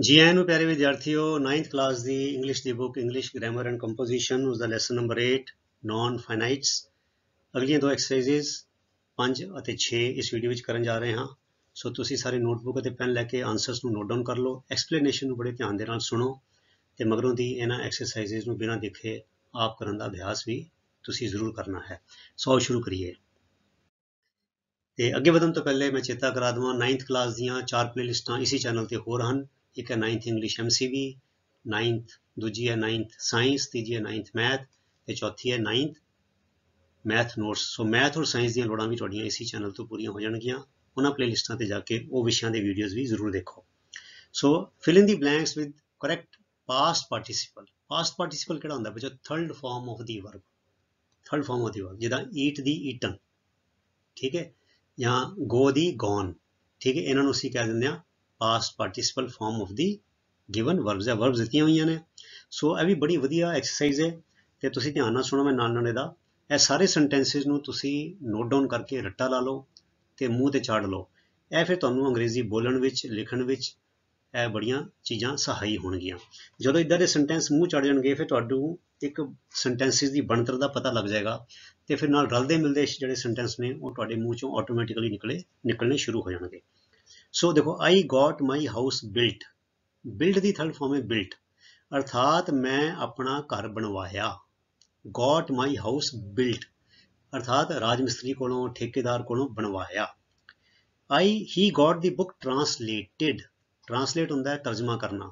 जी आए ਨੂੰ ਪਿਆਰੇ ਵਿਦਿਆਰਥੀਓ 9th class the English the book English grammar and composition ਉਸ ਦਾ ਲੈਸਨ ਨੰਬਰ 8 ਨੌਨ ਫਾਈਨਾਈਟਸ ਅਗਲੀਆਂ ਦੋ ਐਕਸਰਸਾਈਜ਼ਸ 5 ਅਤੇ 6 ਇਸ ਵੀਡੀਓ ਵਿੱਚ ਕਰਨ ਜਾ ਰਹੇ ਹਾਂ। ਸੋ ਤੁਸੀਂ ਸਾਰੇ ਨੋਟਬੁੱਕ ਅਤੇ ਪੈਨ ਲੈ ਕੇ ਆਨਸਰਸ ਨੂੰ ਨੋਟ ਡਾਊਨ ਕਰ ਲਓ, ਐਕਸਪਲੇਨੇਸ਼ਨ ਨੂੰ ਬੜੇ ਧਿਆਨ ਦੇ ਨਾਲ ਸੁਣੋ ਤੇ ਮਗਰੋਂ ਦੀ ਇਹਨਾਂ ਐਕਸਰਸਾਈਜ਼ਸ ਨੂੰ ਬਿਨਾਂ ਦੇਖੇ ਆਪ ਕਰਨ ਦਾ ਅਭਿਆਸ ਵੀ ਤੁਸੀਂ ਜ਼ਰੂਰ ਕਰਨਾ ਹੈ। ਸੋ ਸ਼ੁਰੂ ਕਰੀਏ। ਤੇ ਅੱਗੇ ਵਧਣ ਤੋਂ ਪਹਿਲੇ ਮੈਂ ਚੇਤਾ ਕਰਾ ਦਵਾਂ 9th ਕਲਾਸ ਦੀਆਂ 4 ਪਲੇਲਿਸਟਾਂ ਇਸੇ ਚੈਨਲ ਤੇ ਹੋਰ ਹਨ। ਇੱਕ ਹੈ 9th ਇੰਗਲਿਸ਼ MCV, 9th ਦੂਜੀ ਹੈ 9th ਸਾਇੰਸ, ਤੀਜੀ ਹੈ 9th ਮੈਥ ਤੇ ਚੌਥੀ ਹੈ 9th ਮੈਥ ਨੋਟਸ। ਸੋ ਮੈਥ ਔਰ ਸਾਇੰਸ ਦੀਆਂ ਲੋੜਾਂ ਵੀ ਤੁਹਾਡੀਆਂ ਇਸੇ ਚੈਨਲ ਤੋਂ ਪੂਰੀਆਂ ਹੋ ਜਾਣਗੀਆਂ। ਉਹਨਾਂ ਪਲੇਲਿਸਟਾਂ ਤੇ ਜਾ ਕੇ ਉਹ ਵਿਸ਼ਿਆਂ ਦੇ ਵੀਡੀਓਜ਼ ਵੀ ਜ਼ਰੂਰ ਦੇਖੋ। So fill in the blanks with correct past participle. Past participle ਕਿਹੜਾ ਹੁੰਦਾ ਬੱਚੋ? Third form of the verb. Third form of the verb ਜਿੱਦਾਂ ਈਟ ਦੀ ਈਟਨ, ਠੀਕ ਹੈ, ਜਾਂ ਗੋ ਦੀ ਗੋਨ, ਠੀਕ ਹੈ। ਇਹਨਾਂ ਨੂੰ ਅਸੀਂ ਕਹਿ ਦਿੰਦੇ ਹਾਂ past participle form of the given verbs ਜਾਂ ਵਰਬਸ ਦਿੱਤੀਆਂ ਹੋਈਆਂ ਨੇ। ਸੋ ਇਹ ਵੀ ਬੜੀ ਵਧੀਆ ਐਕਸਰਸਾਈਜ਼ ਹੈ ਤੇ ਤੁਸੀਂ ਧਿਆਨ ਨਾਲ ਸੁਣੋ, ਮੈਂ ਨਾਲ ਇਹਦਾ ਇਹ ਸਾਰੇ ਸੈਂਟੈਂਸਿਸ ਨੂੰ ਤੁਸੀਂ ਨੋਟ ਡਾਊਨ ਕਰਕੇ ਰੱਟਾ ਲਾ ਲਓ ਤੇ ਮੂੰਹ ਤੇ ਚਾੜ ਲਓ। ਇਹ ਫਿਰ ਤੁਹਾਨੂੰ ਅੰਗਰੇਜ਼ੀ ਬੋਲਣ ਵਿੱਚ, ਲਿਖਣ ਵਿੱਚ ਇਹ ਬੜੀਆਂ ਚੀਜ਼ਾਂ ਸਹਾਈ ਹੋਣਗੀਆਂ। ਜਦੋਂ ਇੱਦਾਂ ਦੇ ਸੈਂਟੈਂਸ ਮੂੰਹ ਚੜ ਜਾਣਗੇ ਫਿਰ ਤੁਹਾਨੂੰ ਇੱਕ ਸੈਂਟੈਂਸਿਸ ਦੀ ਬਣਤਰ ਦਾ ਪਤਾ ਲੱਗ ਜਾਏਗਾ ਤੇ ਫਿਰ ਨਾਲ ਰਲਦੇ ਮਿਲਦੇ ਜਿਹੜੇ ਸੈਂਟੈਂਸ ਨੇ ਉਹ ਤੁਹਾਡੇ ਮੂੰਹ ਚੋਂ ਆਟੋਮੈਟਿਕਲੀ ਨਿਕਲਣੇ ਸ਼ੁਰੂ ਹੋ ਜਾਣਗੇ। ਸੋ ਦੇਖੋ, I got my house built. Built the third form ਹੈ ਬਿਲਟ, ਅਰਥਾਤ ਮੈਂ ਆਪਣਾ ਘਰ ਬਣਵਾਇਆ। ਗॉट ਮਾਈ ਹਾਊਸ ਬਿਲਟ ਅਰਥਾਤ ਰਾਜ ਮਿਸਤਰੀ ਕੋਲੋਂ, ਠੇਕੇਦਾਰ ਕੋਲੋਂ ਬਣਵਾਇਆ। ਹੀ ਗॉट ਦੀ ਬੁੱਕ ਟਰਾਂਸਲੇਟਿਡ। ਟਰਾਂਸਲੇਟ ਹੁੰਦਾ ਹੈ ਤਰਜਮਾ ਕਰਨਾ।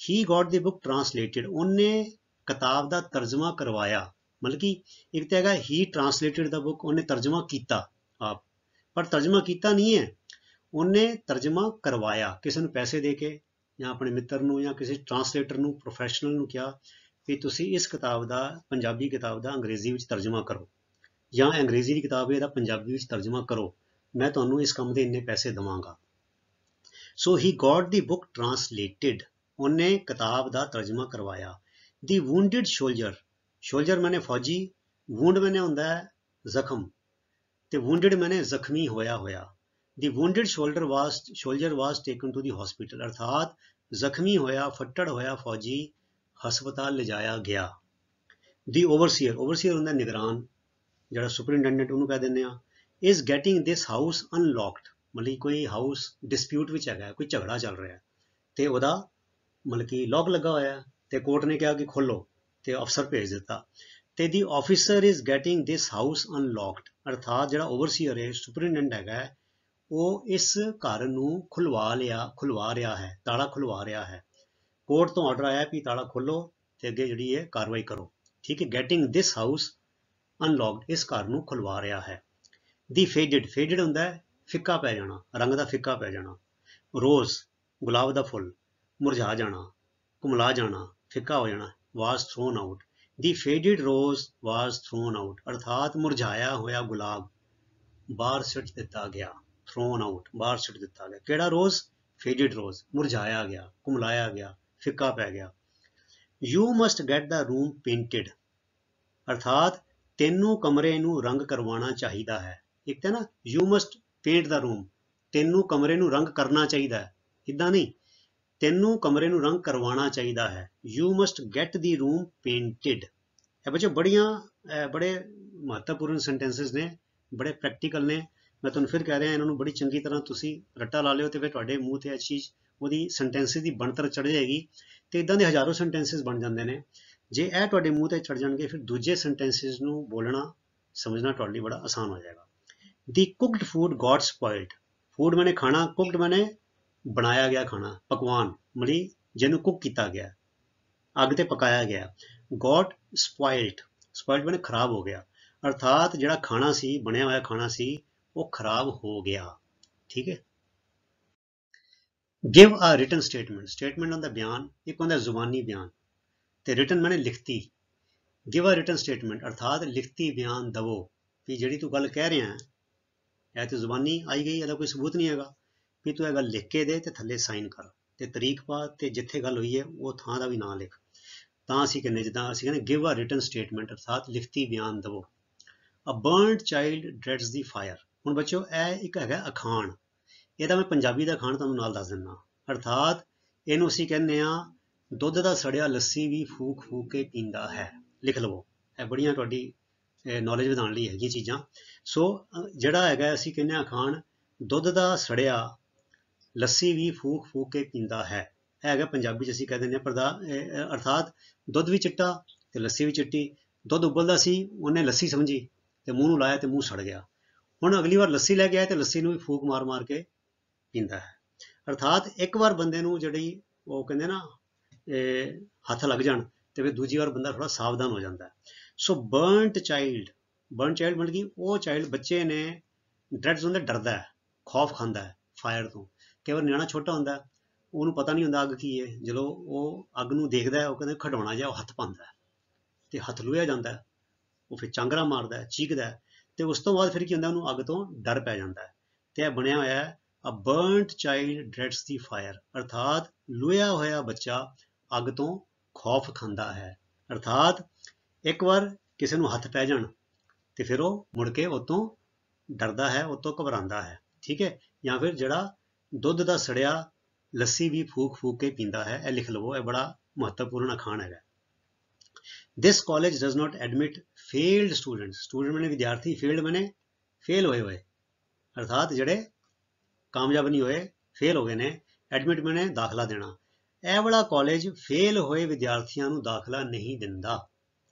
ਹੀ ਗॉट ਦੀ ਬੁੱਕ ਟਰਾਂਸਲੇਟਿਡ, ਉਹਨੇ ਕਿਤਾਬ ਦਾ ਤਰਜਮਾ ਕਰਵਾਇਆ। ਮਤਲਬ ਕਿ ਇੱਕ ਤਾਂ ਹੈਗਾ ਹੀ ਟਰਾਂਸਲੇਟਿਡ ਦਾ ਬੁੱਕ, ਉਹਨੇ ਤਰਜਮਾ ਕੀਤਾ ਆਪ, ਪਰ ਤਰਜਮਾ ਕੀਤਾ ਨਹੀਂ ਹੈ, ਉਹਨੇ ਤਰਜਮਾ ਕਰਵਾਇਆ ਕਿਸੇ ਨੂੰ ਪੈਸੇ ਦੇ ਕੇ ਜਾਂ ਆਪਣੇ ਮਿੱਤਰ ਨੂੰ ਜਾਂ ਕਿਸੇ ਟਰਾਂਸਲੇਟਰ ਨੂੰ, ਪ੍ਰੋਫੈਸ਼ਨਲ ਨੂੰ ਕਿਹਾ ਵੀ ਤੁਸੀਂ ਇਸ ਕਿਤਾਬ ਦਾ, ਪੰਜਾਬੀ ਕਿਤਾਬ ਦਾ ਅੰਗਰੇਜ਼ੀ ਵਿੱਚ ਤਰਜਮਾ ਕਰੋ, ਜਾਂ ਅੰਗਰੇਜ਼ੀ ਦੀ ਕਿਤਾਬ ਇਹਦਾ ਪੰਜਾਬੀ ਵਿੱਚ ਤਰਜਮਾ ਕਰੋ, ਮੈਂ ਤੁਹਾਨੂੰ ਇਸ ਕੰਮ ਦੇ ਇੰਨੇ ਪੈਸੇ ਦੇਵਾਂਗਾ। ਸੋ ਹੀ ਗॉट ਦੀ ਬੁੱਕ ਟਰਾਂਸਲੇਟਿਡ, ਉਹਨੇ ਕਿਤਾਬ ਦਾ ਤਰਜਮਾ ਕਰਵਾਇਆ। ਦੀ ਵੂੰਡਿਡ ਸ਼ੋਲਜਰ, ਸ਼ੋਲਜਰ ਮੈਨੇ ਫੌਜੀ, ਵੂੰਡ ਮੈਨੇ ਹੁੰਦਾ ਹੈ ਜ਼ਖਮ ਤੇ ਵੂੰਡਿਡ ਮੈਨੇ ਜ਼ਖਮੀ ਹੋਇਆ ਹੋਇਆ। ਦੀ ਵੂੰਡਿਡ ਸ਼ੋਲਜਰ ਵਾਸ ਟੇਕਨ ਟੂ ਦੀ ਹਸਪੀਟਲ, ਅਰਥਾਤ ਜ਼ਖਮੀ ਹੋਇਆ, ਫੱਟੜ ਹੋਇਆ ਫੌਜੀ ਹਸਪਤਾਲ ਲਿਜਾਇਆ ਗਿਆ। ਦੀ ਓਵਰਸੀਅਰ, ਓਵਰਸੀਅਰ ਹੁੰਦਾ ਨਿਗਰਾਨ, ਜਿਹੜਾ ਸੁਪਰਿੰਟੈਂਡੈਂਟ ਉਹਨੂੰ ਕਹਿ ਦਿੰਦੇ ਆ। ਇਜ਼ ਗੈਟਿੰਗ ਦਿਸ ਹਾਊਸ ਅਨਲੌਕਡ, ਮਤਲਬ ਕੋਈ ਹਾਊਸ ਡਿਸਪਿਊਟ ਵਿੱਚ ਹੈਗਾ, ਕੋਈ ਝਗੜਾ ਚੱਲ ਰਿਹਾ ਤੇ ਉਹਦਾ ਮਤਲਬ ਕਿ ਲੌਕ ਲੱਗਾ ਹੋਇਆ ਤੇ ਕੋਰਟ ਨੇ ਕਿਹਾ ਕਿ ਖੋਲੋ ਤੇ ਅਫਸਰ ਭੇਜ ਦਿੱਤਾ। ਤੇ the officer is getting this house unlocked, ਅਰਥਾਤ ਜਿਹੜਾ ਓਵਰਸੀਅਰ ਹੈ, ਸੁਪਰਿੰਟੈਂਡੈਂਟ ਹੈਗਾ, ਉਹ ਇਸ ਘਰ ਨੂੰ ਖੁਲਵਾ ਰਿਹਾ ਹੈ, ਤਾਲਾ ਖੁਲਵਾ ਰਿਹਾ ਹੈ। ਕੋਰਟ ਤੋਂ ਆਰਡਰ ਆਇਆ ਵੀ ਤਾਲਾ ਖੋਲੋ ਤੇ ਅੱਗੇ ਜਿਹੜੀ ਹੈ ਕਾਰਵਾਈ ਕਰੋ, ਠੀਕ ਹੈ। ਗੈਟਿੰਗ ਦਿਸ ਹਾਊਸ ਅਨਲੌਕਡ, ਇਸ ਘਰ ਨੂੰ ਖੁਲਵਾ ਰਿਹਾ ਹੈ। ਦੀ ਫੇਡਡ, ਫੇਡਡ ਹੁੰਦਾ ਹੈ ਫਿੱਕਾ ਪੈ ਜਾਣਾ, ਰੰਗ ਦਾ ਫਿੱਕਾ ਪੈ ਜਾਣਾ। ਰੋਜ਼, ਗੁਲਾਬ ਦਾ ਫੁੱਲ, ਮੁਰਝਾ ਜਾਣਾ, ਕੁਮਲਾ ਜਾਣਾ, ਫਿੱਕਾ ਹੋ ਜਾਣਾ। ਵਾਸ ਥਰੋਨ ਆਊਟ, ਦੀ ਫੇਡਡ ਰੋਜ਼ ਵਾਸ ਥਰੋਨ ਆਊਟ, ਅਰਥਾਤ ਮੁਰਝਾਇਆ ਹੋਇਆ ਗੁਲਾਬ ਬਾਹਰ ਸਿੱਟ ਦਿੱਤਾ ਗਿਆ। ਥਰੋਨ ਆਊਟ, ਬਾਹਰ ਸਿੱਟ ਦਿੱਤਾ ਗਿਆ। ਕਿਹੜਾ ਰੋਜ਼? ਫੇਡਡ ਰੋਜ਼, ਮੁਰਝਾਇਆ ਗਿਆ, ਕੁਮਲਾਇਆ ਗਿਆ, ਫਿੱਕਾ ਪੈ ਗਿਆ। You must get the room painted, ਅਰਥਾਤ ਤੈਨੂੰ ਕਮਰੇ ਨੂੰ ਰੰਗ ਕਰਵਾਉਣਾ ਚਾਹੀਦਾ ਹੈ। ਇੱਕ ਤਾਂ ਨਾ you must paint the room, ਤੈਨੂੰ ਕਮਰੇ ਨੂੰ ਰੰਗ ਕਰਨਾ ਚਾਹੀਦਾ ਹੈ, ਇੱਦਾਂ ਨਹੀਂ, ਤੈਨੂੰ ਕਮਰੇ ਨੂੰ ਰੰਗ ਕਰਵਾਉਣਾ ਚਾਹੀਦਾ ਹੈ। You must get the room painted. ਇਹ ਬੱਚੇ ਬੜੇ ਮਹੱਤਵਪੂਰਨ ਸੈਂਟੈਂਸਿਸ ਨੇ, ਬੜੇ ਪ੍ਰੈਕਟੀਕਲ ਨੇ। ਮੈਂ ਤੁਹਾਨੂੰ ਫਿਰ ਕਹਿ ਰਿਹਾ ਇਹਨਾਂ ਨੂੰ ਬੜੀ ਚੰਗੀ ਤਰ੍ਹਾਂ ਤੁਸੀਂ ਰੱਟਾ ਲਾ ਲਿਓ ਤੇ ਫਿਰ ਤੁਹਾਡੇ ਮੂੰਹ ਤੇ ਇਹ ਚੀਜ਼, ਉਹਦੀ ਸੈਂਟੈਂਸਿਸ ਦੀ ਬਣਤਰ ਚੜ ਜਾਏਗੀ ਤੇ ਇਦਾਂ ਦੇ ਹਜ਼ਾਰਾਂ ਸੈਂਟੈਂਸਿਸ ਬਣ ਜਾਂਦੇ ਨੇ। ਜੇ ਇਹ ਤੁਹਾਡੇ ਮੂੰਹ ਤੇ ਚੜ ਜਾਣਗੇ ਫਿਰ ਦੂਜੇ ਸੈਂਟੈਂਸਿਸ ਨੂੰ ਬੋਲਣਾ, ਸਮਝਣਾ ਤੁਹਾਡੇ ਲਈ ਬੜਾ ਆਸਾਨ ਹੋ ਜਾਏਗਾ। ਦੀ cooked food got spoiled, food ਮੈਨੇ ਖਾਣਾ, ਕੁਕਡ ਮੈਨੇ ਬਣਾਇਆ ਗਿਆ ਖਾਣਾ, ਪਕਵਾਨ ਮਤਲਬ ਜਿਹਨੂੰ ਕੁੱਕ ਕੀਤਾ ਗਿਆ, ਅੱਗ ਤੇ ਪਕਾਇਆ ਗਿਆ। ਗॉट ਸਪੋਇਲਡ, ਸਪੋਇਲਡ ਮੈਨੇ ਖਰਾਬ ਹੋ ਗਿਆ, ਅਰਥਾਤ ਜਿਹੜਾ ਖਾਣਾ ਸੀ, ਬਣਿਆ ਹੋਇਆ ਖਾਣਾ ਸੀ, ਉਹ ਖਰਾਬ ਹੋ ਗਿਆ, ਠੀਕ ਹੈ। ਗਿਵ ਆ ਰਿਟਨ ਸਟੇਟਮੈਂਟ, ਸਟੇਟਮੈਂਟ ਹੁੰਦਾ ਬਿਆਨ, ਇੱਕ ਹੁੰਦਾ ਜ਼ੁਬਾਨੀ ਬਿਆਨ ਤੇ ਰਿਟਨ ਮੈਨੇ ਲਿਖਤੀ। ਗਿਵ ਆ ਰਿਟਨ ਸਟੇਟਮੈਂਟ ਅਰਥਾਤ ਲਿਖਤੀ ਬਿਆਨ ਦਵੋ ਵੀ ਜਿਹੜੀ ਤੂੰ ਗੱਲ ਕਹਿ ਰਿਹਾ ਇਹ ਤੇ ਜ਼ੁਬਾਨੀ ਆਈ ਗਈ, ਇਹਦਾ ਕੋਈ ਸਬੂਤ ਨਹੀਂ ਹੈਗਾ, ਵੀ ਤੂੰ ਇਹ ਗੱਲ ਲਿਖ ਕੇ ਦੇ ਤੇ ਥੱਲੇ ਸਾਈਨ ਕਰ ਤੇ ਤਰੀਕ ਪਾ ਤੇ ਜਿੱਥੇ ਗੱਲ ਹੋਈ ਹੈ ਉਹ ਥਾਂ ਦਾ ਵੀ ਨਾਂ ਲਿਖ। ਤਾਂ ਅਸੀਂ ਕਹਿੰਦੇ, ਜਿੱਦਾਂ ਅਸੀਂ ਕਹਿੰਦੇ ਗਿਵ ਆ ਰਿਟਨ ਸਟੇਟਮੈਂਟ ਅਰਥਾਤ ਲਿਖਤੀ ਬਿਆਨ ਦਵੋ। ਅ ਬਰਨਡ ਚਾਈਲਡ ਡ੍ਰੈਡਸ ਦੀ ਫਾਇਰ, ਹੁਣ ਬੱਚਿਓ ਇਹ ਇੱਕ ਹੈਗਾ ਅਖਾਣ, ਇਹਦਾ ਮੈਂ ਪੰਜਾਬੀ ਦਾ ਅਖਾਣ ਤੁਹਾਨੂੰ ਨਾਲ ਦੱਸ ਦਿੰਦਾ। ਅਰਥਾਤ ਇਹਨੂੰ ਅਸੀਂ ਕਹਿੰਦੇ ਆ ਦੁੱਧ ਦਾ ਸੜਿਆ ਲੱਸੀ ਵੀ ਫੂਕ ਫੂਕ ਕੇ ਪੀਂਦਾ ਹੈ। ਲਿਖ ਲਵੋ, ਇਹ ਬੜੀਆਂ ਤੁਹਾਡੀ ਨੌਲੇਜ ਵਧਾਉਣ ਲਈ ਹੈਗੀਆਂ ਚੀਜ਼ਾਂ। ਸੋ ਜਿਹੜਾ ਹੈਗਾ ਅਸੀਂ ਕਹਿੰਦੇ ਆ ਅਖਾਣ ਦੁੱਧ ਦਾ ਸੜਿਆ ਲੱਸੀ ਵੀ ਫੂਕ ਫੂਕ ਕੇ ਪੀਂਦਾ ਹੈ, ਇਹ ਹੈਗਾ ਪੰਜਾਬੀ 'ਚ ਅਸੀਂ ਕਹਿ ਦਿੰਦੇ ਹਾਂ ਅਰਥਾਤ ਦੁੱਧ ਵੀ ਚਿੱਟਾ ਤੇ ਲੱਸੀ ਵੀ ਚਿੱਟੀ। ਦੁੱਧ ਉਬਲਦਾ ਸੀ, ਉਹਨੇ ਲੱਸੀ ਸਮਝੀ ਤੇ ਮੂੰਹ ਨੂੰ ਲਾਇਆ ਤੇ ਮੂੰਹ ਸੜ ਗਿਆ। ਹੁਣ ਅਗਲੀ ਵਾਰ ਲੱਸੀ ਲੈ ਕੇ ਆਇਆ ਤੇ ਲੱਸੀ ਨੂੰ ਵੀ ਫੂਕ ਮਾਰ ਮਾਰ ਕੇ ਪੀਂਦਾ ਹੈ। ਅਰਥਾਤ ਇੱਕ ਵਾਰ ਬੰਦੇ ਨੂੰ ਜਿਹੜੀ ਉਹ ਕਹਿੰਦੇ ਨਾ ਹੱਥ ਲੱਗ ਜਾਣ ਤੇ ਫਿਰ ਦੂਜੀ ਵਾਰ ਬੰਦਾ ਥੋੜਾ ਸਾਵਧਾਨ ਹੋ ਜਾਂਦਾ ਹੈ। ਸੋ ਬਰਨਟ ਚਾਈਲਡ ਮਤਲਬ ਕਿ ਉਹ ਚਾਈਲਡ ਬੱਚੇ ਨੇ ਡਰੈਡਸ ਹੁੰਦੇ, ਡਰਦਾ ਹੈ, ਖੌਫ ਖਾਂਦਾ ਹੈ ਫਾਇਰ ਤੋਂ। ਕਈ ਵਾਰ ਨਿਆਣਾ ਛੋਟਾ ਹੁੰਦਾ, ਉਹਨੂੰ ਪਤਾ ਨਹੀਂ ਹੁੰਦਾ ਅੱਗ ਕੀ ਹੈ, ਜਦੋਂ ਉਹ ਅੱਗ ਨੂੰ ਦੇਖਦਾ ਉਹ ਕਹਿੰਦਾ ਖਿਡੌਣਾ ਜਿਹਾ, ਉਹ ਹੱਥ ਪਾਉਂਦਾ ਤੇ ਹੱਥ ਲੁਹਿਆ ਜਾਂਦਾ, ਉਹ ਫਿਰ ਚਾਂਗਰਾ ਮਾਰਦਾ, ਚੀਕਦਾ ਤੇ ਉਸ ਤੋਂ ਬਾਅਦ ਫਿਰ ਕੀ ਹੁੰਦਾ, ਉਹਨੂੰ ਅੱਗ ਤੋਂ ਡਰ ਪੈ ਜਾਂਦਾ ਹੈ। ਤੇ ਇਹ ਬਣਿਆ ਹੋਇਆ ਹੈ ਅ ਬਰਨਟ ਚਾਈਲਡ ਡਰੈਡਸ ਦੀ ਫਾਇਰ, ਅਰਥਾਤ ਲੁਹਿਆ ਹੋਇਆ ਬੱਚਾ ਅੱਗ ਤੋਂ ਖੌਫ ਖਾਂਦਾ ਹੈ। ਅਰਥਾਤ ਇੱਕ ਵਾਰ ਕਿਸੇ ਨੂੰ ਹੱਥ ਪੈ ਜਾਣ ਤੇ ਫਿਰ ਉਹ ਮੁੜ ਕੇ ਉਹ ਤੋਂ ਡਰਦਾ ਹੈ, ਉਹ ਤੋਂ ਘਬਰਾਉਂਦਾ ਹੈ। ਠੀਕ ਹੈ। ਜਾਂ ਫਿਰ ਜਿਹੜਾ ਦੁੱਧ ਦਾ ਸੜਿਆ ਲੱਸੀ ਵੀ ਫੂਕ ਫੂਕ ਕੇ ਪੀਂਦਾ ਹੈ, ਇਹ ਲਿਖ ਲਵੋ, ਇਹ ਬੜਾ ਮਹੱਤਵਪੂਰਨ ਅਖਾਣ ਹੈਗਾ। This college does not admit failed students, student ਮੈਨੇ ਵਿਦਿਆਰਥੀ, ਫੇਲਡ ਮੈਨੇ ਫੇਲ ਹੋਏ ਹੋਏ, ਅਰਥਾਤ ਜਿਹੜੇ ਕਾਮਯਾਬ ਨਹੀਂ ਹੋਏ, ਫੇਲ ਹੋ ਗਏ ਨੇ। ਐਡਮਿਟ ਮੈਨੇ ਦਾਖਲਾ ਦੇਣਾ। ਇਹ ਵਾਲਾ ਕਾਲਜ ਫੇਲ ਹੋਏ ਵਿਦਿਆਰਥੀਆਂ ਨੂੰ ਦਾਖਲਾ ਨਹੀਂ ਦਿੰਦਾ।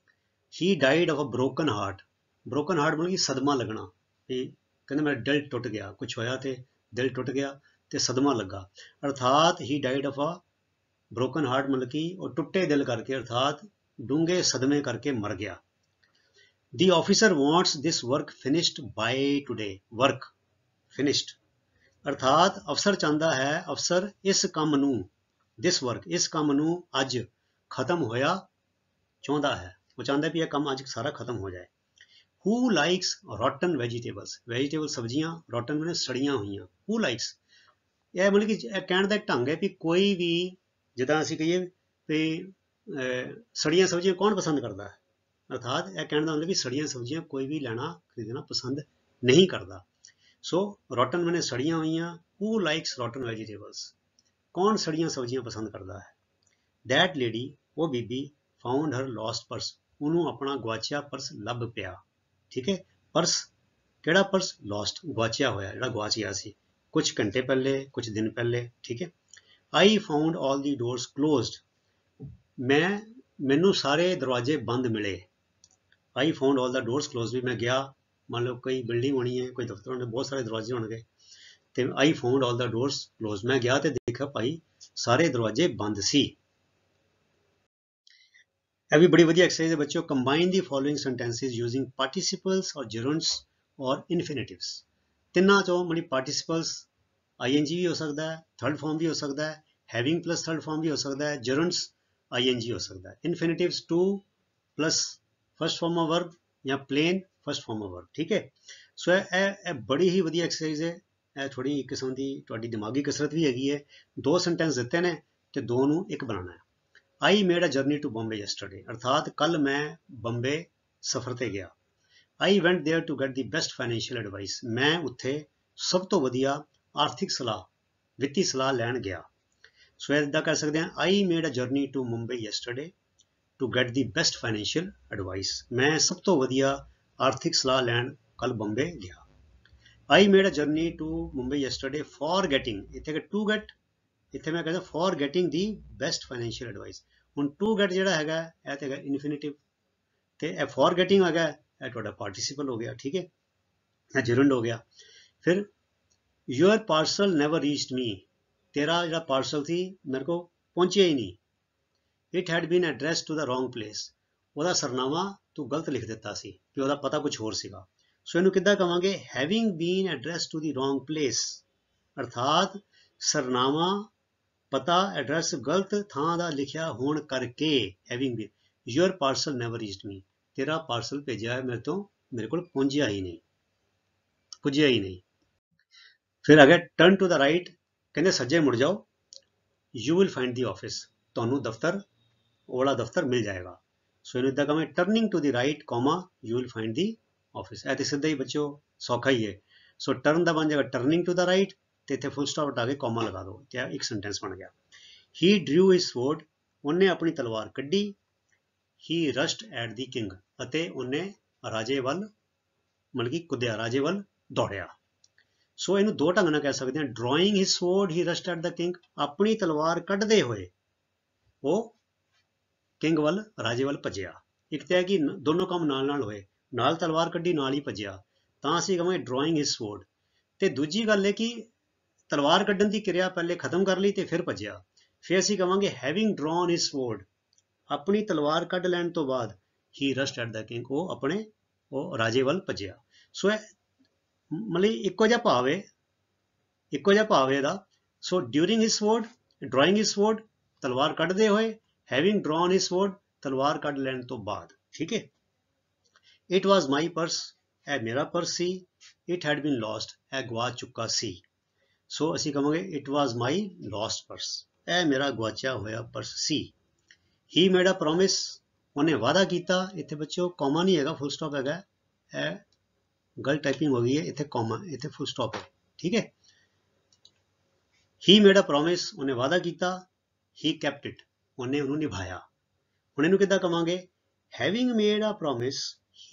He died of a broken heart, broken heart ਮਤਲਬ ਕਿ ਸਦਮਾ ਲੱਗਣਾ, ਤੇ ਕਹਿੰਦੇ ਮੇਰਾ ਦਿਲ ਟੁੱਟ ਗਿਆ, ਕੁਛ ਹੋਇਆ ਤੇ ਦਿਲ ਟੁੱਟ ਗਿਆ ਤੇ ਸਦਮਾ ਲੱਗਾ। ਅਰਥਾਤ he died of a broken heart ਮਤਲਬ ਕਿ ਉਹ ਟੁੱਟੇ ਦਿਲ ਕਰਕੇ, ਅਰਥਾਤ ਡੂੰਘੇ ਸਦਮੇ ਕਰਕੇ ਮਰ ਗਿਆ। The officer wants this work finished by today, work finished ਅਰਥਾਤ ਅਫਸਰ ਚਾਹੁੰਦਾ ਹੈ, ਅਫਸਰ ਇਸ ਕੰਮ ਨੂੰ, ਦਿਸ ਵਰਕ ਇਸ ਕੰਮ ਨੂੰ ਅੱਜ ਖਤਮ ਹੋਇਆ ਚਾਹੁੰਦਾ ਹੈ, ਉਹ ਚਾਹੁੰਦਾ ਵੀ ਇਹ ਕੰਮ ਅੱਜ ਸਾਰਾ ਖਤਮ ਹੋ ਜਾਏ। ਹੂ ਲਾਈਕਸ ਰੋਟਨ ਵੈਜੀਟੇਬਲਸ, ਵੈਜੀਟੇਬਲ ਸਬਜ਼ੀਆਂ, ਰੋਟਨ ਮੈਨੇ ਸੜੀਆਂ ਹੋਈਆਂ। ਹੂ ਲਾਈਕਸ, ਇਹ ਮਤਲਬ ਕਿ ਇਹ ਕਹਿਣ ਦਾ ਢੰਗ ਹੈ ਵੀ ਕੋਈ ਵੀ, ਜਿੱਦਾਂ ਅਸੀਂ ਕਹੀਏ ਵੀ ਸੜੀਆਂ ਸਬਜ਼ੀਆਂ ਕੌਣ ਪਸੰਦ ਕਰਦਾ ਹੈ, ਅਰਥਾਤ ਇਹ ਕਹਿਣ ਦਾ ਮਤਲਬ ਵੀ ਸੜੀਆਂ ਸਬਜ਼ੀਆਂ ਕੋਈ ਵੀ ਲੈਣਾ ਖਰੀਦਣਾ ਪਸੰਦ ਨਹੀਂ ਕਰਦਾ। ਸੋ ਰੋਟਨ ਮੈਨੇ ਸੜੀਆਂ ਹੋਈਆਂ, ਹੂ ਲਾਈਕਸ ਰੋਟਨ ਵੈਜੀਟੇਬਲਸ, ਕੌਣ ਸੜੀਆਂ ਸਬਜ਼ੀਆਂ ਪਸੰਦ ਕਰਦਾ ਹੈ। ਦੈਟ ਲੇਡੀ, ਉਹ ਬੀਬੀ, ਫਾਊਂਡ ਹਰ ਲੋਸਟ ਪਰਸ, ਉਹਨੂੰ ਆਪਣਾ ਗੁਆਚਿਆ ਪਰਸ ਲੱਭ ਪਿਆ। ਠੀਕ ਹੈ। ਪਰਸ ਕਿਹੜਾ ਪਰਸ, ਲੋਸਟ ਗੁਆਚਿਆ ਹੋਇਆ, ਜਿਹੜਾ ਗੁਆਚ ਗਿਆ ਸੀ ਕੁਝ ਘੰਟੇ ਪਹਿਲੇ, ਕੁਝ ਦਿਨ ਪਹਿਲੇ। ਠੀਕ ਹੈ। I found all the doors closed, ਮੈਨੂੰ ਸਾਰੇ ਦਰਵਾਜ਼ੇ ਬੰਦ ਮਿਲੇ। I found all the doors closed, ਵੀ ਮੈਂ ਗਿਆ, ਮੰਨ ਲਓ ਕੋਈ ਬਿਲਡਿੰਗ ਹੋਣੀ ਹੈ, ਕੋਈ ਦਫ਼ਤਰ ਹੋਣੇ, ਬਹੁਤ ਸਾਰੇ ਦਰਵਾਜ਼ੇ ਹੋਣਗੇ, ਤੇ ਆਈ found all the doors closed, ਮੈਂ ਗਿਆ ਤੇ ਦੇਖਿਆ ਭਾਈ ਸਾਰੇ ਦਰਵਾਜ਼ੇ ਬੰਦ ਸੀ। ਇਹ ਵੀ ਬੜੀ ਵਧੀਆ ਐਕਸਰਸਾਈਜ਼ ਹੈ ਬੱਚਿਓ। ਕੰਬਾਈਨ ਦੀ ਫੋਲੋਇੰਗ ਸੈਂਟੈਂਸਿਸ ਯੂਜ਼ਿੰਗ ਪਾਰਟੀਸਿਪਲਸ ਔਰ ਜਰੂੰਡਸ ਔਰ ਇਨਫਿਨਿਟਿਵਸ। ਤਿੰਨਾਂ ਚੋਂ ਮਤਲਬ ਪਾਰਟੀਸਿਪਲਸ ਆਈਐਨਜੀ ਵੀ ਹੋ ਸਕਦਾ ਹੈ, ਥਰਡ ਫਾਰਮ ਵੀ ਹੋ ਸਕਦਾ ਹੈ, ਹੈਵਿੰਗ ਪਲਸ ਥਰਡ ਫਾਰਮ ਵੀ ਹੋ ਸਕਦਾ ਹੈ, ਜਰੂੰਡਸ ਆਈਐਨਜੀ ਹੋ ਸਕਦਾ ਹੈ, infinitives to plus first form of verb ਜਾਂ plain first form of verb. ਠੀਕ ਹੈ। ਸੋ ਇਹ ਬੜੀ ਹੀ ਵਧੀਆ ਐਕਸਰਸਾਈਜ਼ ਹੈ। ਇਹ ਥੋੜੀ ਕਿਸਮ ਦੀ ਤੁਹਾਡੀ ਦਿਮਾਗੀ ਕਸਰਤ ਵੀ ਹੈਗੀ ਹੈ। ਦੋ ਸੈਂਟੈਂਸ ਦਿੱਤੇ ਨੇ ਤੇ ਦੋ ਨੂੰ ਇੱਕ ਬਣਾਉਣਾ ਹੈ। I made a journey to Bombay yesterday, ਅਰਥਾਤ ਕੱਲ ਮੈਂ ਬੰਬੇ ਸਫ਼ਰ ਤੇ ਗਿਆ। I went there to get the best financial advice, ਮੈਂ ਉੱਥੇ ਸਭ ਤੋਂ ਵਧੀਆ ਆਰਥਿਕ ਸਲਾਹ, ਵਿੱਤੀ ਸਲਾਹ ਲੈਣ ਗਿਆ। ਸੋ ਇੱਦਾਂ ਕਰ ਸਕਦੇ ਹਾਂ, I made a journey to Mumbai yesterday to get the best financial advice, ਮੈਂ ਸਭ ਤੋਂ ਵਧੀਆ ਆਰਥਿਕ ਸਲਾਹ ਲੈਣ ਕੱਲ ਬੰਬੇ ਗਿਆ। I made a journey to Mumbai yesterday for getting, ਇੱਥੇ ਟੂ ਗੈਟ, ਇੱਥੇ ਮੈਂ ਕਹਿੰਦਾ for getting the best financial advice. ਹੁਣ ਟੂ ਗੈਟ ਜਿਹੜਾ ਹੈਗਾ ਇਹ ਤੇ ਹੈਗਾ ਇਨਫਿਨਿਟਿਵ, ਤੇ ਇਹ ਫॉर ਗੈਟਿੰਗ ਹੈਗਾ ਇਹ ਤੁਹਾਡਾ ਪਾਰਟੀਸਿਪਲ ਹੋ ਗਿਆ। ਠੀਕ ਹੈ। ਇਹ ਜਰੰਡ ਹੋ ਗਿਆ। ਫਿਰ your parcel never reached me, ਤੇਰਾ ਜਿਹੜਾ ਪਾਰਸਲ ਸੀ ਮੇਰੇ ਕੋਲ ਪਹੁੰਚਿਆ ਹੀ ਨਹੀਂ। It had been address to the wrong place, ਉਹਦਾ ਸਰਨਾਮਾ ਤੂੰ ਗਲਤ ਲਿਖ ਦਿੱਤਾ ਸੀ ਕਿ ਉਹਦਾ ਪਤਾ ਕੁਝ ਹੋਰ ਸੀਗਾ। ਸੋ ਇਹਨੂੰ ਕਿੱਦਾਂ ਕਵਾਂਗੇ, having bean address to the wrong place, ਅਰਥਾਤ ਸਰਨਾਮਾ ਪਤਾ ਐਡਰੈਸ ਗਲਤ ਥਾਂ ਦਾ ਲਿਖਿਆ ਹੋਣ ਕਰਕੇ having been. Your parcel never reached me, ਤੇਰਾ ਪਾਰਸਲ ਭੇਜਿਆ ਹੈ ਮੇਰੇ ਕੋਲ ਪਹੁੰਚਿਆ ਹੀ ਨਹੀਂ, ਪੁੱਜਿਆ ਹੀ ਨਹੀਂ। ਫਿਰ ਆ ਗਿਆ ਟਰਨ ਟੂ ਦਾ ਰਾਈਟ, ਕਹਿੰਦੇ ਸੱਜੇ ਮੁੜ ਜਾਓ। You will find the office, ਤੁਹਾਨੂੰ ਦਫ਼ਤਰ, ਉਹ ਵਾਲਾ ਦਫ਼ਤਰ ਮਿਲ ਜਾਏਗਾ। ਸੋ ਇਹਨੂੰ ਇੱਦਾਂ ਕਹਾਂਗੇ turning to the right comma you will find the office. ਇਹ ਤੇ ਸਿੱਧਾ ਹੀ ਬੱਚਿਓ ਸੌਖਾ ਹੀ ਹੈ। ਸੋ ਟਰਨ ਦਾ ਬਣ ਜਾਏਗਾ ਟਰਨਿੰਗ ਟੂ ਦਾ ਰਾਈਟ, ਤੇ ਇੱਥੇ ਫੁੱਲ ਸਟਾਪ ਹਟਾ ਕੇ ਕੋਮਾ ਲਗਾ ਦਿਓ ਤੇ ਇੱਕ ਸੈਂਟੈਂਸ ਬਣ ਗਿਆ। ही ड्रू हिज स्वॉर्ड, ਉਹਨੇ ਆਪਣੀ ਤਲਵਾਰ ਕੱਢੀ। ही rushed at the king, ਅਤੇ ਉਹਨੇ ਰਾਜੇ ਵੱਲ ਮਤਲਬ ਕਿ ਕੁੱਦਿਆ, ਰਾਜੇ ਵੱਲ ਦੌੜਿਆ। ਸੋ ਇਹਨੂੰ ਦੋ ਢੰਗ ਨਾਲ ਕਹਿ ਸਕਦੇ ਹਾਂ, drawing his sword he rushed at the king, ਆਪਣੀ ਤਲਵਾਰ ਕੱਢਦੇ ਹੋਏ ਉਹ ਕਿੰਗ ਵੱਲ, ਰਾਜੇ ਵੱਲ ਭੱਜਿਆ। ਇੱਕ ਤਾਂ ਹੈ ਕਿ ਦੋਨੋਂ ਕੰਮ ਨਾਲ ਨਾਲ ਹੋਏ, ਨਾਲ ਤਲਵਾਰ ਕੱਢੀ ਨਾਲ ਹੀ ਭੱਜਿਆ, ਤਾਂ ਅਸੀਂ ਕਹਾਂਗੇ ਡਰਾਇੰਗ ਹਿਜ਼ ਸਵੋਰਡ। ਤੇ ਦੂਜੀ ਗੱਲ ਹੈ ਕਿ ਤਲਵਾਰ ਕੱਢਣ ਦੀ ਕਿਰਿਆ ਪਹਿਲੇ ਖਤਮ ਕਰ ਲਈ ਤੇ ਫਿਰ ਭੱਜਿਆ, ਫਿਰ ਅਸੀਂ ਕਹਾਂਗੇ ਹੈਵਿੰਗ ਡਰਾਨ ਹਿਜ਼ ਸਵੋਰਡ, ਆਪਣੀ ਤਲਵਾਰ ਕੱਢ ਲੈਣ ਤੋਂ ਬਾਅਦ ਹੀ ਰਸ਼ਡ ਐਟ ਦ ਕਿੰਗ, ਉਹ ਰਾਜੇ ਵੱਲ ਭੱਜਿਆ। ਸੋ ਇਹ ਮਤਲਬ ਇੱਕੋ ਜਿਹਾ ਭਾਵ ਹੈ, ਇੱਕੋ ਜਿਹਾ ਭਾਵ ਹੈ ਇਹਦਾ। ਸੋ ਡਿਊਰਿੰਗ ਹਿਜ਼ ਸਵੋਰਡ, ਡਰਾਇੰਗ ਹਿਜ਼ ਸਵੋਰਡ, ਤਲਵਾਰ ਕੱਢਦੇ ਹੋਏ, ਹੈਵਿੰਗ ਡਰਾਨ ਹਿਜ਼ ਸਵੋਰਡ, ਤਲਵਾਰ ਕੱਢ ਲੈਣ ਤੋਂ ਬਾਅਦ। ਠੀਕ ਹੈ। ਇਟ ਵਾਜ਼ ਮਾਈ ਪਰਸ, ਇਹ ਮੇਰਾ ਪਰਸ ਸੀ। ਇਟ ਹੈਡ ਬੀਨ ਲੋਸਟ, ਇਹ ਗਵਾਚ ਚੁੱਕਾ ਸੀ। ਸੋ ਅਸੀਂ ਕਹਾਂਗੇ it was my lost purse, ਇਹ ਮੇਰਾ ਗਵਾਚਿਆ ਹੋਇਆ ਪਰਸ ਸੀ। ਹੀ ਮੇਡ ਅ ਪ੍ਰੋਮਿਸ, ਉਹਨੇ ਵਾਅਦਾ ਕੀਤਾ। ਇੱਥੇ ਬੱਚਿਓ ਕੌਮਾ ਨਹੀਂ ਹੈਗਾ, ਫੁੱਲ ਸਟਾਪ ਹੈਗਾ, ਇਹ ਗਲਤ ਟਾਈਪਿੰਗ ਹੋ ਗਈ ਹੈ, ਇੱਥੇ ਕੌਮਾ, ਇੱਥੇ ਫੁੱਲ ਸਟਾਪ ਹੈ। ਠੀਕ ਹੈ। ਹੀ ਮੇਡ ਅ ਪ੍ਰੋਮਿਸ, ਉਹਨੇ ਵਾਅਦਾ ਕੀਤਾ। ਹੀ ਕੈਪਟ ਇਟ, ਉਹਨੇ ਉਹਨੂੰ ਨਿਭਾਇਆ। ਹੁਣ ਇਹਨੂੰ ਕਿੱਦਾਂ ਕਵਾਂਗੇ, having made a promise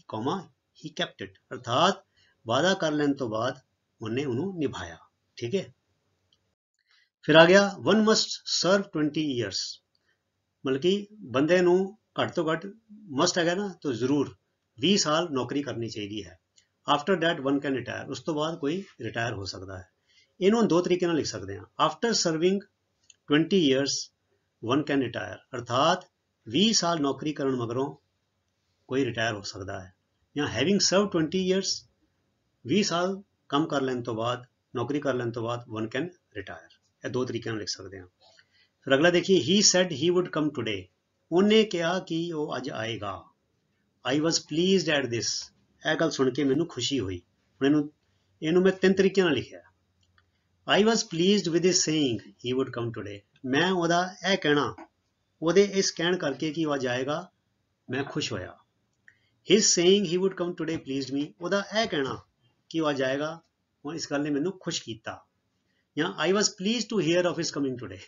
comma he kept it, ਅਰਥਾਤ ਵਾਅਦਾ ਕਰ ਲੈਣ ਤੋਂ ਬਾਅਦ ਉਹਨੇ ਉਹਨੂੰ ਨਿਭਾਇਆ। ਠੀਕ ਹੈ। ਫਿਰ ਆ ਗਿਆ ਵਨ ਮਸਟ ਸਰਵ 20 ਈਅਰਸ, ਮਤਲਬ ਕਿ ਬੰਦੇ ਨੂੰ ਘੱਟ ਤੋਂ ਘੱਟ ਮਸਟ ਹੈਗਾ ਨਾ, ਤਾਂ ਜ਼ਰੂਰ 20 ਸਾਲ ਨੌਕਰੀ ਕਰਨੀ ਚਾਹੀਦੀ ਹੈ। After that one can retire, ਉਸ ਤੋਂ ਬਾਅਦ ਕੋਈ ਰਿਟਾਇਰ ਹੋ ਸਕਦਾ ਹੈ। ਇਹਨੂੰ ਦੋ ਤਰੀਕੇ ਨਾਲ ਲਿਖ ਸਕਦੇ ਹਾਂ, after serving 20 years one can retire, ਅਰਥਾਤ 20 ਸਾਲ ਨੌਕਰੀ ਕਰਨ ਮਗਰੋਂ ਕੋਈ ਰਿਟਾਇਰ ਹੋ ਸਕਦਾ ਹੈ, ਜਾਂ ਹੈਵਿੰਗ ਸਰਵ 20 ਈਅਰਸ, 20 ਸਾਲ ਕੰਮ ਕਰ ਲੈਣ ਤੋਂ ਬਾਅਦ, ਨੌਕਰੀ ਕਰ ਲੈਣ ਤੋਂ ਬਾਅਦ ਵਨ ਕੈਨ ਰਿਟਾਇਰ। ਇਹ ਦੋ ਤਰੀਕੇ ਨਾਲ ਲਿਖ ਸਕਦੇ ਹਾਂ। ਫਿਰ ਅਗਲਾ ਦੇਖੀਏ, he said he would come today, ਉਹਨੇ ਕਿਹਾ ਕਿ ਉਹ ਅੱਜ ਆਏਗਾ। ਆਈ ਵਾਜ਼ ਪਲੀਜ਼ਡ ਐਟ ਦਿਸ, ਇਹ ਗੱਲ ਸੁਣ ਕੇ ਮੈਨੂੰ ਖੁਸ਼ੀ ਹੋਈ। ਹੁਣ ਇਹਨੂੰ ਮੈਂ ਤਿੰਨ ਤਰੀਕਿਆਂ ਨਾਲ ਲਿਖਿਆ। I was pleased with his saying he would come today, ਮੈਂ ਉਹਦਾ ਇਹ ਕਹਿਣਾ, ਉਹਦੇ ਇਸ ਕਹਿਣ ਕਰਕੇ ਕਿ ਉਹ ਅੱਜ ਆਏਗਾ, ਮੈਂ ਖੁਸ਼ ਹੋਇਆ। ਹਿਸ saying he would come today pleased ਮੀ, ਉਹਦਾ ਇਹ ਕਹਿਣਾ ਕਿ ਉਹ ਅੱਜ ਆਏਗਾ, ਉਹ ਇਸ ਗੱਲ ਨੇ ਮੈਨੂੰ ਖੁਸ਼ ਕੀਤਾ। ਜਾਂ I was pleased to hear of his coming today,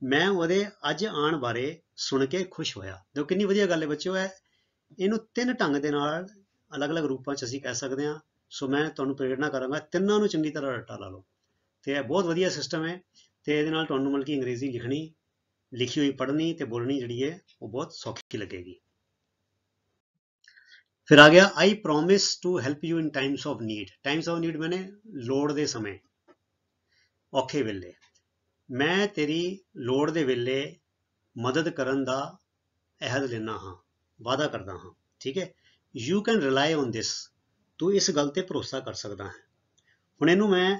ਮੈਂ ਉਹਦੇ ਅੱਜ ਆਉਣ ਬਾਰੇ ਸੁਣ ਕੇ ਖੁਸ਼ ਹੋਇਆ। ਦੇਖੋ ਕਿੰਨੀ ਵਧੀਆ ਗੱਲ ਹੈ ਬੱਚਿਓ। ਇਹਨੂੰ ਤਿੰਨ ਢੰਗ ਦੇ ਨਾਲ ਅਲੱਗ-ਅਲੱਗ ਰੂਪਾਂ 'ਚ ਅਸੀਂ ਕਹਿ ਸਕਦੇ ਹਾਂ। ਸੋ ਮੈਂ ਤੁਹਾਨੂੰ ਪ੍ਰੇਰਨਾ ਕਰਾਂਗਾ ਤਿੰਨਾਂ ਨੂੰ ਚੰਗੀ ਤਰ੍ਹਾਂ ਰੱਟਾ ਲਾ ਲਓ, ਤੇ ਇਹ ਬਹੁਤ ਵਧੀਆ ਸਿਸਟਮ ਹੈ। ਤੇ ਇਹਦੇ ਨਾਲ ਤੁਹਾਨੂੰ ਮਤਲਬ ਕਿ ਅੰਗਰੇਜ਼ੀ ਲਿਖਣੀ, ਲਿਖੀ ਹੋਈ ਪੜ੍ਹਨੀ ਤੇ ਬੋਲਣੀ ਜਿਹੜੀ ਹੈ ਉਹ ਬਹੁਤ ਸੌਖੀ ਲੱਗੇਗੀ। ਫਿਰ ਆ ਗਿਆ, I promise to help you in times of need, times of need ਮੈਨੇ ਲੋੜ ਦੇ ਸਮੇਂ, ਔਖੇ ਵੇਲੇ, ਮੈਂ ਤੇਰੀ ਲੋੜ ਦੇ ਵੇਲੇ ਮਦਦ ਕਰਨ ਦਾ ਅਹਿਦ ਲੈਂਦਾ ਹਾਂ, ਵਾਅਦਾ ਕਰਦਾ ਹਾਂ। ਠੀਕ ਹੈ। You can rely on this, ਤੂੰ ਇਸ ਗੱਲ ਤੇ ਭਰੋਸਾ ਕਰ ਸਕਦਾ ਹੈ। ਹੁਣ ਇਹਨੂੰ ਮੈਂ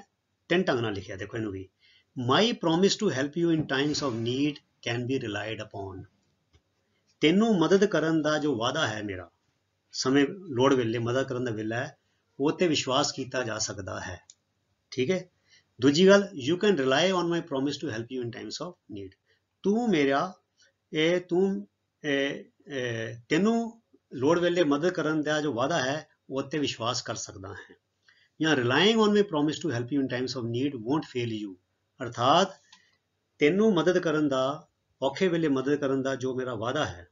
ਤਿੰਨ ਢੰਗ ਨਾਲ ਲਿਖਿਆ, ਦੇਖੋ ਇਹਨੂੰ ਵੀ। My promise to help you in times of need can be relied upon, ਤੈਨੂੰ ਮਦਦ ਕਰਨ ਦਾ ਜੋ ਵਾਅਦਾ ਹੈ ਮੇਰਾ, ਸਮੇਂ ਲੋੜ ਵੇਲੇ ਮਦਦ ਕਰਨ ਦਾ ਵੇਲਾ ਹੈ, ਉਹ ਤੇ ਵਿਸ਼ਵਾਸ ਕੀਤਾ ਜਾ ਸਕਦਾ ਹੈ। ਠੀਕ ਹੈ। ਦੂਜੀ ਗੱਲ, you can rely on my promise to help you in times of need, ਤੂੰ ਮੇਰਾ ਤੈਨੂੰ ਲੋੜ ਵੇਲੇ ਮਦਦ ਕਰਨ ਦਾ ਜੋ ਵਾਅਦਾ ਹੈ ਉਹ ਤੇ ਵਿਸ਼ਵਾਸ ਕਰ ਸਕਦਾ ਹੈ। ਜਾਂ relying on my promise to help you in times of need won't fail you, ਅਰਥਾਤ ਤੈਨੂੰ ਮਦਦ ਕਰਨ ਦਾ, ਔਖੇ ਵੇਲੇ ਮਦਦ ਕਰਨ ਦਾ ਜੋ ਮੇਰਾ ਵਾਅਦਾ ਹੈ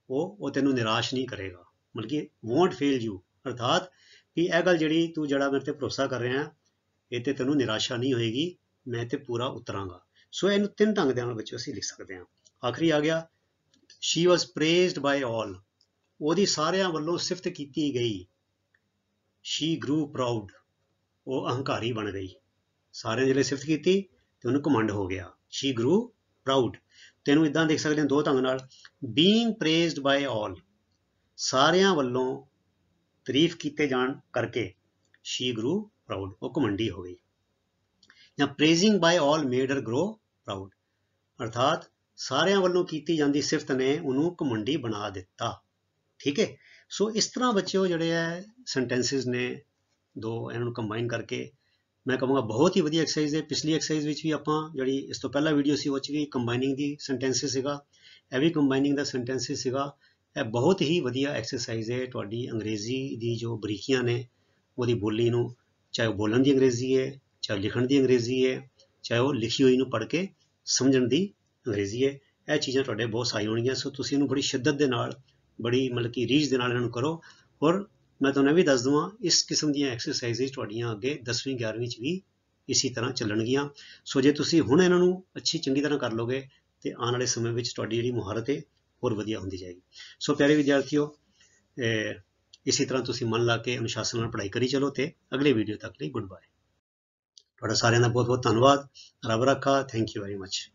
ਉਹ ਤੈਨੂੰ ਨਿਰਾਸ਼ ਨਹੀਂ ਕਰੇਗਾ। ਮਤਲਬ ਕਿ ਵੋਂਟ ਫੇਲ ਯੂ, ਅਰਥਾਤ ਕਿ ਇਹ ਗੱਲ ਜਿਹੜੀ ਤੂੰ ਜਿਹੜਾ ਮੇਰੇ ਤੇ ਭਰੋਸਾ ਕਰ ਰਿਹਾ, ਇਹ ਤੇ ਤੈਨੂੰ ਨਿਰਾਸ਼ਾ ਨਹੀਂ ਹੋਏਗੀ, ਮੈਂ ਤੇ ਪੂਰਾ ਉਤਰਾਂਗਾ। ਸੋ ਇਹਨੂੰ ਤਿੰਨ ਢੰਗ ਦੇ ਨਾਲ ਬੱਚੇ ਅਸੀਂ ਲਿਖ ਸਕਦੇ ਹਾਂ। ਆਖਰੀ ਆ ਗਿਆ, ਸ਼ੀ ਵਾਜ਼ ਪ੍ਰੇਜ਼ਡ ਬਾਏ ਆਲ, ਉਹਦੀ ਸਾਰਿਆਂ ਵੱਲੋਂ ਸਿਫਤ ਕੀਤੀ ਗਈ। ਸ਼ੀ ਗਰੂ ਪ੍ਰਾਊਡ, ਉਹ ਅਹੰਕਾਰੀ ਬਣ ਗਈ, ਸਾਰਿਆਂ ਜਿਹੜੇ ਸਿਫਤ ਕੀਤੀ ਤੇ ਉਹਨੂੰ ਘਮੰਡ ਹੋ ਗਿਆ। ਸ਼ੀ ਗਰੂ ਪ੍ਰਾਊਡ, ਤੈਨੂੰ ਇਦਾਂ ਦੇਖ ਸਕਦੇ ਹਾਂ ਦੋ ਢੰਗ ਨਾਲ, ਬੀਇੰਗ ਪ੍ਰੇਜ਼ਡ ਬਾਏ ਆਲ, ਸਾਰਿਆਂ ਵੱਲੋਂ ਤਾਰੀਫ ਕੀਤੇ ਜਾਣ ਕਰਕੇ ਸ਼ੀ ਗਰੂ ਪ੍ਰਾਊਡ, ਉਹ ਘਮੰਡੀ ਹੋ ਗਈ। ਜਾਂ ਪ੍ਰੇਜ਼ਿੰਗ ਬਾਏ ਆਲ ਮੇਡ ਹਰ ਗਰੋ ਪ੍ਰਾਊਡ, ਅਰਥਾਤ ਸਾਰਿਆਂ ਵੱਲੋਂ ਕੀਤੀ ਜਾਂਦੀ ਸਿਫਤ ਨੇ ਉਹਨੂੰ ਘਮੰਡੀ ਬਣਾ ਦਿੱਤਾ। ਠੀਕ ਹੈ। ਸੋ ਇਸ ਤਰ੍ਹਾਂ ਬੱਚਿਓ ਜਿਹੜੇ ਹੈ ਸੈਂਟੈਂਸਿਸ ਨੇ ਦੋ, ਇਹਨਾਂ ਨੂੰ ਕੰਬਾਈਨ ਕਰਕੇ ਮੈਂ ਕਹਾਂਗਾ ਬਹੁਤ ਹੀ ਵਧੀਆ ਐਕਸਰਸਾਈਜ਼ ਹੈ। ਪਿਛਲੀ ਐਕਸਰਸਾਈਜ਼ ਵਿੱਚ ਵੀ ਆਪਾਂ ਜਿਹੜੀ ਇਸ ਤੋਂ ਪਹਿਲਾਂ ਵੀਡੀਓ ਸੀ ਉਹ 'ਚ ਵੀ ਕੰਬਾਈਨਿੰਗ ਦੀ ਸੈਂਟੈਂਸਿਸ ਸੀਗਾ, ਇਹ ਵੀ ਕੰਬਾਈਨਿੰਗ ਦਾ ਸੈਂਟੈਂਸਿਸ ਸੀਗਾ। ਇਹ ਬਹੁਤ ਹੀ ਵਧੀਆ ਐਕਸਰਸਾਈਜ਼ ਹੈ ਤੁਹਾਡੀ ਅੰਗਰੇਜ਼ੀ ਦੀ ਜੋ ਬਰੀਕੀਆਂ ਨੇ ਉਹਦੀ ਬੋਲੀ ਨੂੰ, ਚਾਹੇ ਉਹ ਬੋਲਣ ਦੀ ਅੰਗਰੇਜ਼ੀ ਹੈ, ਚਾਹੇ ਲਿਖਣ ਦੀ ਅੰਗਰੇਜ਼ੀ ਹੈ, ਚਾਹੇ ਉਹ ਲਿਖੀ ਹੋਈ ਨੂੰ ਪੜ੍ਹ ਕੇ ਸਮਝਣ ਦੀ ਅੰਗਰੇਜ਼ੀ ਹੈ। ਇਹ ਚੀਜ਼ਾਂ ਤੁਹਾਡੇ ਬਹੁਤ ਸਹਾਈ ਹੋਣਗੀਆਂ। ਸੋ ਤੁਸੀਂ ਇਹਨੂੰ ਬੜੀ ਸ਼ਿੱਦਤ ਦੇ ਨਾਲ, ਬੜੀ ਮਤਲਬ ਕਿ ਰੀਝ ਦੇ ਨਾਲ ਇਹਨਾਂ ਨੂੰ ਕਰੋ। ਔਰ ਮੈਂ ਤੁਹਾਨੂੰ ਇਹ ਵੀ ਦੱਸ ਦੇਵਾਂ, ਇਸ ਕਿਸਮ ਦੀਆਂ ਐਕਸਰਸਾਈਜ਼ ਤੁਹਾਡੀਆਂ ਅੱਗੇ 10ਵੀਂ 11ਵੀਂ 'ਚ ਵੀ ਇਸੇ ਤਰ੍ਹਾਂ ਚੱਲਣਗੀਆਂ। ਸੋ ਜੇ ਤੁਸੀਂ ਹੁਣ ਇਹਨਾਂ ਨੂੰ ਚੰਗੀ ਤਰ੍ਹਾਂ ਕਰ ਲਓਗੇ ਤੇ ਆਉਣ ਵਾਲੇ ਸਮੇਂ ਵਿੱਚ ਤੁਹਾਡੀ ਜਿਹੜੀ ਮੁਹਾਰਤ ਹੈ ਹੋਰ ਵਧੀਆ ਹੁੰਦੀ ਜਾਏਗੀ। ਸੋ ਪਿਆਰੇ ਵਿਦਿਆਰਥੀਓ, ਇਸੇ ਤਰ੍ਹਾਂ ਤੁਸੀਂ ਮਨ ਲਾ ਕੇ ਅਨੁਸ਼ਾਸਨ ਨਾਲ ਪੜ੍ਹਾਈ ਕਰੀ ਚਲੋ ਤੇ ਅਗਲੇ ਵੀਡੀਓ ਤੱਕ ਲਈ ਗੁੱਡ ਬਾਏ। ਤੁਹਾਡਾ ਸਾਰਿਆਂ ਦਾ ਬਹੁਤ ਬਹੁਤ ਧੰਨਵਾਦ। ਰੱਬ ਰਾਖਾ। Thank you very much.